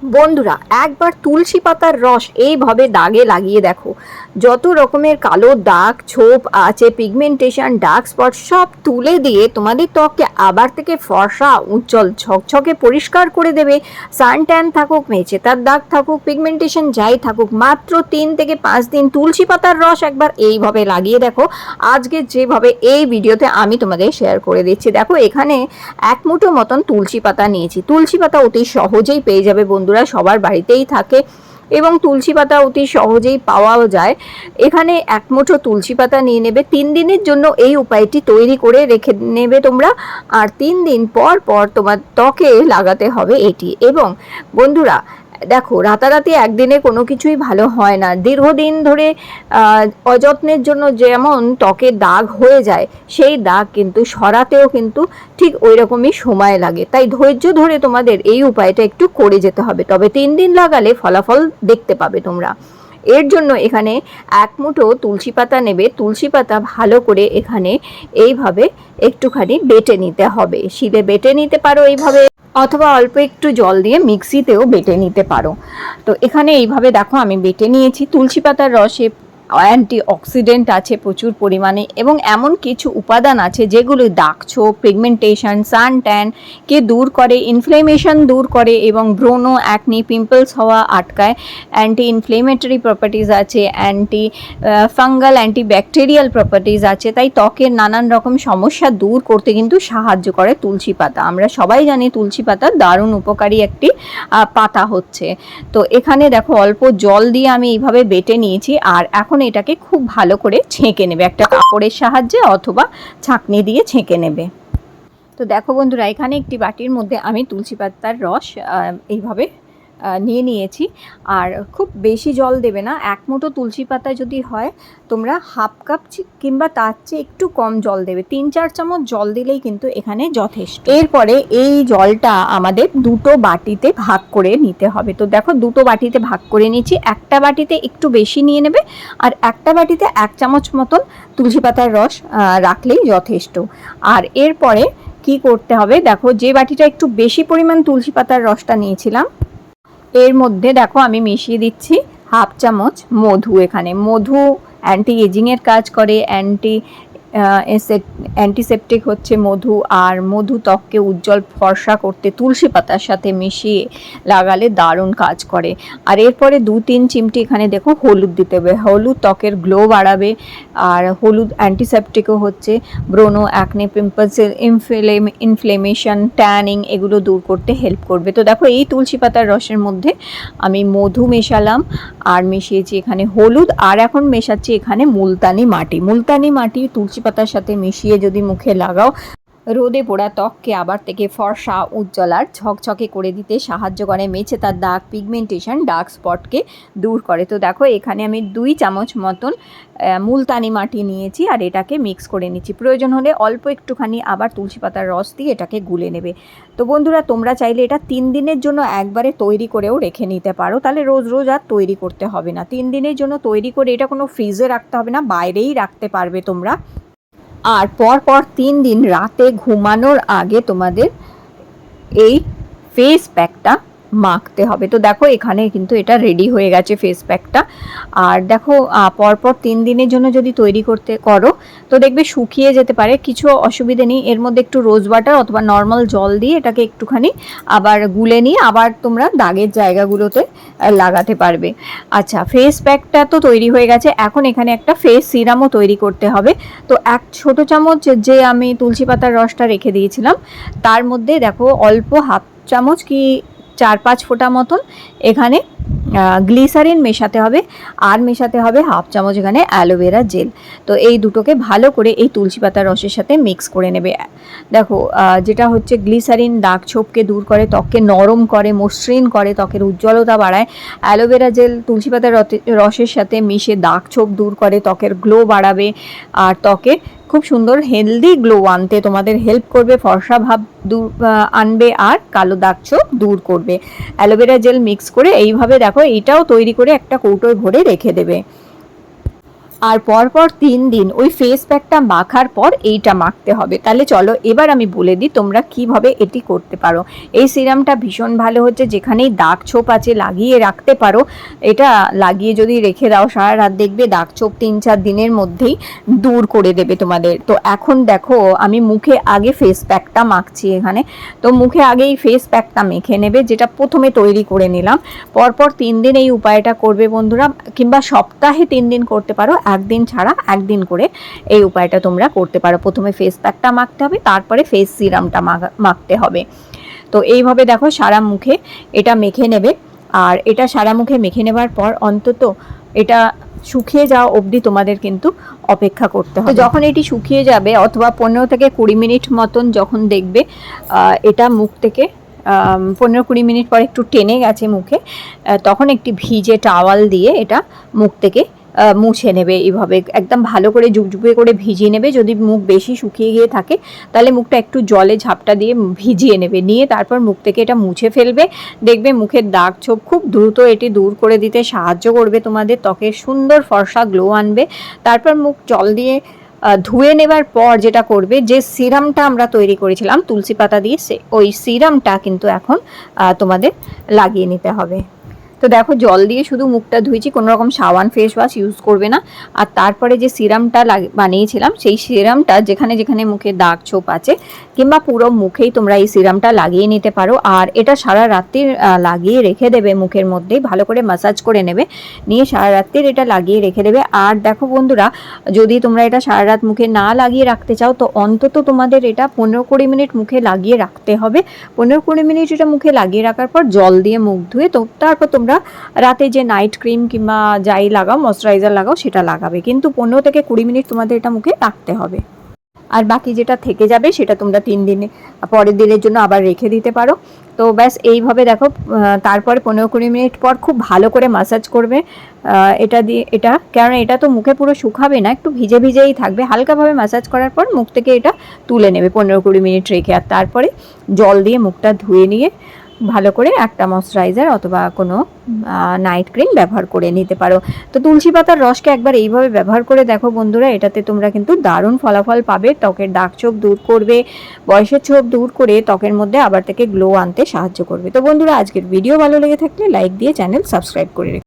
বন্ধুরা, একবার তুলসী পাতার রস এইভাবে দাগে লাগিয়ে দেখো, যত রকমের কালো দাগ ছোপ আছে, পিগমেন্টেশন, ডার্ক স্পট সব তুলে দিয়ে তোমাদের ত্বককে আবার থেকে ফর্সা, উজ্জ্বল, ঝকঝকে পরিষ্কার করে দেবে। সান ট্যান থাকুক, মেচেতার দাগ থাকুক, পিগমেন্টেশন যাই থাকুক, মাত্র 3 থেকে 5 দিন তুলসী পাতার রস একবার এইভাবে লাগিয়ে দেখো। আজকে যেভাবে এই ভিডিওতে আমি তোমাদের শেয়ার করে দিচ্ছি, দেখো এখানে 1 মুঠো মতন তুলসী পাতা নিয়েছি। তুলসী পাতা অতি সহজেই পেয়ে যাবে বন্ধুরা, সবার বাড়িতেই থাকে এবং তুলসী পাতা অতি সহজেই পাওয়াও যায়। এখানে 1 মুঠো তুলসী পাতা নিয়ে নেবে। 3 দিনের জন্য এই উপায়টি তৈরি করে রেখে নেবে তোমরা, আর 3 দিন পর পর তোমার ত্বকে লাগাতে হবে এটি। এবং বন্ধুরা দেখো, রাতারাতি একদিনে কোনো কিছুই ভালো হয় না। দীর্ঘদিন ধরে অযত্নের জন্য যেমন ত্বকে দাগ হয়ে যায়, সেই দাগ কিন্তু সরাতেও কিন্তু ঠিক ওই রকমই সময় লাগে। তাই ধৈর্য ধরে তোমাদের এই উপায়টা একটু করে যেতে হবে, তবে 3 দিন লাগালে ফলাফল দেখতে পাবে তোমরা। এর জন্য এখানে 1 মুঠো তুলসী পাতা নেবে। তুলসী পাতা ভালো করে এখানে এইভাবে একটুখানি বেটে নিতে হবে। শিলে বেটে নিতে পারো এইভাবে, অথবা অল্প একটু জল দিয়ে মিক্সিতেও বেটে নিতে পারো। তো এখানে এইভাবে দেখো আমি বেটে নিয়েছি। তুলসী পাতার রসে অ্যান্টি অক্সিডেন্ট আছে প্রচুর পরিমাণে, এবং এমন কিছু উপাদান আছে যেগুলো দাগ ছোপ, পিগমেন্টেশন, সান ট্যানকে দূর করে, ইনফ্লেমেশন দূর করে এবং ব্রণ, অ্যাকনি, পিম্পলস হওয়া আটকায়। অ্যান্টি ইনফ্লেমেটরি প্রপার্টিজ আছে, anti fungal, anti bacterial properties আছে। তাই ত্বকের নানান রকম সমস্যা দূর করতে কিন্তু সাহায্য করে তুলসী পাতা। আমরা সবাই জানি তুলসী পাতা দারুণ উপকারী একটি পাতা হচ্ছে। তো এখানে দেখো অল্প জল দিয়ে আমি এইভাবে বেটে নিয়েছি, আর এখন এটাকে খুব ভালো করে ছেঁকে নেবে একটা কাপড়ের সাহায্যে, অথবা ছাঁকনি দিয়ে ছেঁকে নেবে। তো দেখো বন্ধুরা, এখানে একটি বাটির মধ্যে আমি তুলসী পাতার রস এইভাবে নিয়ে নিয়েছি। আর খুব বেশি জল দেবে না। 1 মুঠো তুলসী পাতা যদি হয়, তোমরা হাফ কাপ কিংবা তার চেয়ে একটু কম জল দেবে। 3-4 চামচ জল দিলেই কিন্তু এখানে যথেষ্ট। এরপরে এই জলটা আমাদের 2টো বাটিতে ভাগ করে নিতে হবে। তো দেখো 2টো বাটিতে ভাগ করে নিচ্ছি। একটা বাটিতে একটু বেশি নিয়ে নেবে, আর একটা বাটিতে 1 চামচ মতন তুলসী পাতার রস রাখলেই যথেষ্ট। আর এরপরে কি করতে হবে, দেখো যে বাটিটা একটু বেশি পরিমাণ তুলসী পাতার রসটা নিয়েছিলাম, এর মধ্যে দেখো আমি মিশিয়ে দিচ্ছি হাফ চামচ মধু। এখানে মধু অ্যান্টি এজিংয়ের কাজ করে, অ্যান্টিসেপটিক হচ্ছে মধু। আর মধু ত্বককে উজ্জ্বল ফর্সা করতে তুলসী পাতার সাথে মিশিয়ে লাগালে দারুণ কাজ করে। আর এরপরে 2-3 চিমটি এখানে দেখো হলুদ দিতে হবে। হলুদ ত্বকের গ্লো বাড়াবে, আর হলুদ অ্যান্টিসেপটিকও হচ্ছে। ব্রণ, অ্যাকনে, পিম্পলসের ইনফ্লেমেশন, ট্যানিং এগুলো দূর করতে হেল্প করবে। তো দেখো এই তুলসী পাতার রসের মধ্যে আমি মধু মেশালাম, আর মিশিয়েছি এখানে হলুদ, আর এখন মেশাচ্ছি এখানে মুলতানি মাটি। মুলতানি মাটি তুলসী পাতার সাথে মিশিয়ে যদি মুখে লাগাও, রোদে পোড়া ত্বককে আবার থেকে ফর্সা, উজ্জ্বল আর ঝকঝকে করে দিতে সাহায্য করে। মেচেতার দাগ, পিগমেন্টেশন, ডার্ক স্পটকে দূর করে। তো দেখো এখানে আমি 2 চামচ মতন মুলতানি মাটি নিয়েছি, আর এটাকে মিক্স করে নিচ্ছি। প্রয়োজন হলে অল্প একটুখানি আবার তুলসী পাতার রস দিয়ে এটাকে গুলে নেবে। তো বন্ধুরা, তোমরা চাইলে এটা 3 দিনের জন্য একবারে তৈরি করেও রেখে নিতে পারো, তাহলে রোজ রোজ আর তৈরি করতে হবে না। 3 দিনের জন্য তৈরি করে এটা কোনো ফ্রিজে রাখতে হবে না, বাইরেই রাখতে পারবে তোমরা। আর পর 3 দিন রাতে ঘুমানোর আগে তোমাদের এই ফেস প্যাকটা মাখতে হবে। তো দেখো এখানে কিন্তু এটা রেডি হয়ে গেছে ফেস প্যাকটা। আর দেখো পরপর 3 দিনের জন্য যদি তৈরি করো, তো দেখবে শুকিয়ে যেতে পারে, কিছু অসুবিধে নেই। এর মধ্যে একটু রোজ ওয়াটার অথবা নর্মাল জল দিয়ে এটাকে একটুখানি আবার গুলে নিয়ে আবার তোমরা দাগের জায়গাগুলোতে লাগাতে পারবে। আচ্ছা, ফেস প্যাকটা তো তৈরি হয়ে গেছে। এখন এখানে একটা ফেস সিরামও তৈরি করতে হবে। তো 1 ছোট চামচ যে আমি তুলসী পাতার রসটা রেখে দিয়েছিলাম, তার মধ্যে দেখো অল্প হাফ চামচ কি 4-5 ফোঁটা মতন এখানে গ্লিসারিন মেশাতে হবে, আর মেশাতে হবে হাফ চামচ এখানে অ্যালোভেরা জেল। তো এই দুটোকে ভালো করে এই তুলসী পাতার রসের সাথে মিক্স করে নেবে। দেখো যেটা হচ্ছে গ্লিসারিন দাগ ছোপকে দূর করে, ত্বককে নরম করে, মসৃণ করে, ত্বকের উজ্জ্বলতা বাড়ায়। অ্যালোভেরা জেল তুলসী পাতার রসের সাথে মিশে দাগ ছোপ দূর করে, ত্বকের গ্লো বাড়াবে, আর ত্বকে খুব সুন্দর হেলদি গ্লো আনতে তোমাদের হেল্প করবে, ফর্সা ভাব দূর আনবে, আর কালো দাগ ছোপ দূর করবে। অ্যালোভেরা জেল মিক্স করে এইভাবে দেখো এইটাও তৈরি করে একটা কৌটোয় ভরে রেখে দেবে। আর পরপর 3 দিন ওই ফেস প্যাকটা মাখার পর এইটা মাখতে হবে। তাহলে চলো এবার আমি বলে দিই তোমরা কিভাবে এটি করতে পারো। এই সিরামটা ভীষণ ভালো হচ্ছে, যেখানেই দাগ ছোপ আছে লাগিয়ে রাখতে পারো। এটা লাগিয়ে যদি রেখে দাও সারা রাত, দেখবে দাগ ছোপ 3-4 দিনের মধ্যেই দূর করে দেবে তোমাদের। তো এখন দেখো আমি মুখে আগে ফেস প্যাকটা মাখছি এখানে। তো মুখে আগে এই ফেস প্যাকটা মেখে নেবে, যেটা প্রথমে তৈরি করে নিলাম। পরপর 3 দিন এই উপায়টা করবে বন্ধুরা, কিংবা সপ্তাহে 3 দিন করতে পারো, একদিন ছাড়া একদিন করে এই উপায়টা তোমরা করতে পারো। প্রথমে ফেস প্যাকটা মাখতে হবে, তারপরে ফেস সিরামটা মাখতে হবে। তো এইভাবে দেখো সারা মুখে এটা মেখে নেবে। আর এটা সারা মুখে মেখে নেবার পর অন্তত এটা শুকিয়ে যাওয়া অবধি তোমাদের কিন্তু অপেক্ষা করতে হবে। তো যখন এটি শুকিয়ে যাবে, অথবা 15 থেকে 20 মিনিট মতন যখন দেখবে এটা মুখ থেকে 15-20 মিনিট পর একটু টেনে গেছে মুখে, তখন একটি ভিজে টাওয়াল দিয়ে এটা মুখ থেকে মুছে নেবে। এইভাবে একদম ভালো করে জুকজুকে করে ভিজিয়ে নেবে। যদি মুখ বেশি শুকিয়ে গিয়ে থাকে তাহলে মুখটা একটু জলে ঝাপটা দিয়ে ভিজিয়ে নেবে, নিয়ে তারপর মুখ থেকে এটা মুছে ফেলবে। দেখবে মুখের দাগ ছোপ খুব দ্রুত এটি দূর করে দিতে সাহায্য করবে, তোমাদের ত্বকের সুন্দর ফর্সা গ্লো আনবে। তারপর মুখ জল দিয়ে ধুয়ে নেবার পর যেটা করবে, যে সিরামটা আমরা তৈরি করেছিলাম তুলসী পাতা দিয়ে, ওই সিরামটা কিন্তু এখন তোমাদের লাগিয়ে নিতে হবে। তো দেখো জল দিয়ে শুধু মুখটা ধুয়েছি, কোনো রকম সাবান ফেস ওয়াশ ইউজ করবে না। আর তারপরে যে সিরামটা বানিয়েছিলাম সেই সিরামটা যেখানে যেখানে মুখে দাগ ছোপ আছে কিংবা পুরো মুখেই তোমরা এই সিরামটা লাগিয়ে নিতে পারো। আর এটা সারা রাত্রি লাগিয়ে রেখে দেবে, মুখের মধ্যেই ভালো করে ম্যাসাজ করে নেবে, নিয়ে সারা রাত্রির এটা লাগিয়ে রেখে দেবে। আর দেখো বন্ধুরা, যদি তোমরা এটা সারা রাত মুখে না লাগিয়ে রাখতে চাও তো অন্তত তোমাদের এটা 15-20 মিনিট মুখে লাগিয়ে রাখতে হবে। 15-20 মিনিট এটা মুখে লাগিয়ে রাখার পর জল দিয়ে মুখ ধুয়ে তো তারপর তোমরা রাতে যে নাইট ক্রিম কিংবা যাই লাগাও, ময়শ্চারাইজার লাগাও, সেটা লাগাবে। কিন্তু 15 থেকে 20 মিনিট তোমাদের এটা মুখে রাখতে হবে। আর বাকি যেটা থেকে যাবে সেটা তোমরা 3 দিনে পরের দিনের জন্য আবার রেখে দিতে পারো। তো ব্যাস এইভাবে দেখো তারপরে 15-20 মিনিট পর খুব ভালো করে ম্যাসাজ করবে এটা দিয়ে। এটা কারণ এটা তো মুখে পুরো শুকাবে না, একটু ভিজে ভিজেই থাকবে। হালকাভাবে ম্যাসাজ করার পর মুখ থেকে এটা তুলে নেবে 15-20 মিনিট রেখে। আর তারপরে জল দিয়ে মুখটা ধুয়ে নিয়ে ভালো করে একটা ময়শ্চারাইজার অথবা কোনো নাইট ক্রিম ব্যবহার করে নিতে পারো। তো তুলসী পাতার রসকে একবার এইভাবে ব্যবহার করে দেখো বন্ধুরা, এটাতে তোমরা কিন্তু দারুণ ফলাফল পাবে। ত্বকের দাগ ছোপ দূর করবে, বয়সের ছোপ দূর করে ত্বকের মধ্যে আবার থেকে গ্লো আনতে সাহায্য করবে। তো বন্ধুরা, আজকের ভিডিও ভালো লেগে থাকলে লাইক দিয়ে চ্যানেল সাবস্ক্রাইব করে